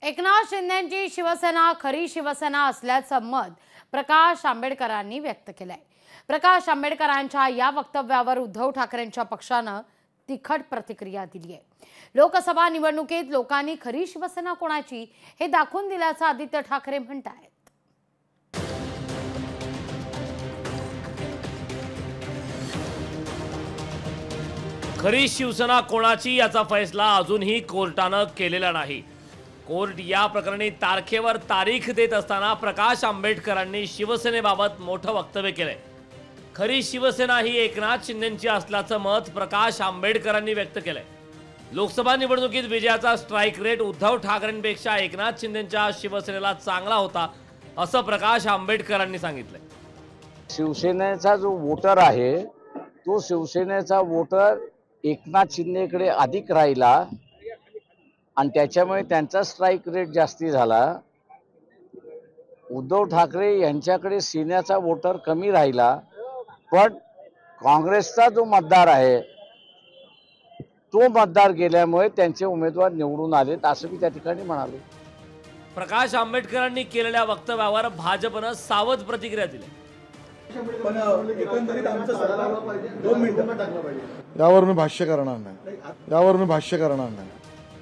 एकनाथ शिंदेंची शिवसेना खरी शिवसेना असल्याचं मत प्रकाश आंबेडकरांनी व्यक्त केलंय। प्रकाश आंबेडकरांच्या या वक्तव्यावर उद्धव ठाकरेंच्या पक्षानं तिखट प्रतिक्रिया दिली आहे। लोकसभा निवडणुकीत लोकांनी खरी शिवसेना कोणाची हे दाखवून दिल्याचं आदित्य ठाकरे म्हणतात। खरी शिवसेना कोणाची याचा फैसला अजूनही कोर्टानं केलेला नाही। कोर्ट या प्रकरणी तारखेवर तारीख देत असताना प्रकाश आंबेडकरांनी शिवसेनेबाबत मोठं वक्तव्य केलंय। खरी शिवसेना ही एकनाथ शिंदेंची असल्याचं मत प्रकाश आंबेडकरांनी व्यक्त केलंय। लोकसभा निवडणुकीत विजयाचा स्ट्राइक रेट उद्धव ठाकरेंपेक्षा एकनाथ शिंदेंच्या शिवसेनेला चांगला होता असं प्रकाश आंबेडकरांनी सांगितलंय। शिवसेनेचा जो वोटर आहे तो शिवसेनेचा वोटर एकनाथ शिंदेकडे अधिक राहिला आणि त्याच्यामुळे त्यांचा स्ट्राइक रेट जास्ती झाला। उद्धव ठाकरे यांच्याकडे सेनेचा वोटर कमी राहिला, पण काँग्रेसचा जो मतदार आहे तो मतदार गेल्यामुळे त्यांचे उमेदवार निवडून आलेत असं मी त्या ठिकाणी म्हणालो। प्रकाश आंबेडकरांनी केलेल्या वक्तव्यावर भाजपनं सावध प्रतिक्रिया दिली। यावर मी भाष्य करणार नाही।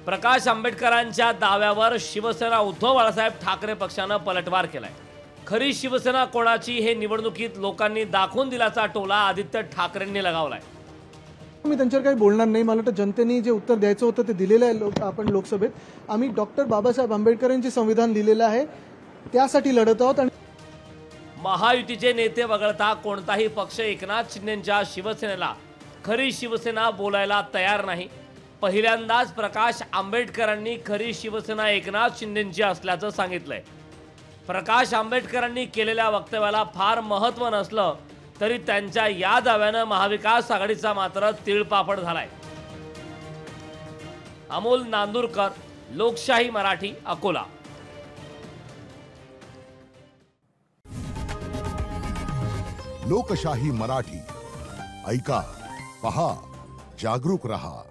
प्रकाश आंबेडकरांच्या दाव्यावर शिवसेना उद्धव बाळासाहेब ठाकरे पक्षानं पलटवार केलाय। खरी शिवसेना कोणाची हे निवडणुकीत लोकांनी दाखवून दिल्याचा टोला आदित्य ठाकरेंनी लगावलाय। मी त्यांच्यावर काही बोलणार नाही। मला वाटतं जनतेने जे उत्तर द्यायचं होतं ते दिलेलं आहे। आपण लोकसभेत आम्ही डॉक्टर बाबासाहेब आंबेडकरांचे संविधान लिहिलेलं आहे, त्यासाठी लढत आहोत। आणि महायुतीचे नेते वगळता कोणताही पक्ष एकनाथ शिंदेंच्या शिवसेनेला खरी शिवसेना बोलायला तयार नाही। पहिल्यांदाच प्रकाश आंबेडकरांनी खरी शिवसेना एकनाथ शिंदेंची असल्याचं सांगितलंय। प्रकाश आंबेडकरांनी केलेल्या वक्तव्याला फार महत्त्व नसलं तरी त्यांच्या या दाव्यानं महाविकास आघाडीचा मात्र तिळपापड झालाय। अमोल नांदुरकर, लोकशाही मराठी, अकोला। लोकशाही मराठी ऐका, पहा, जागरूक रहा।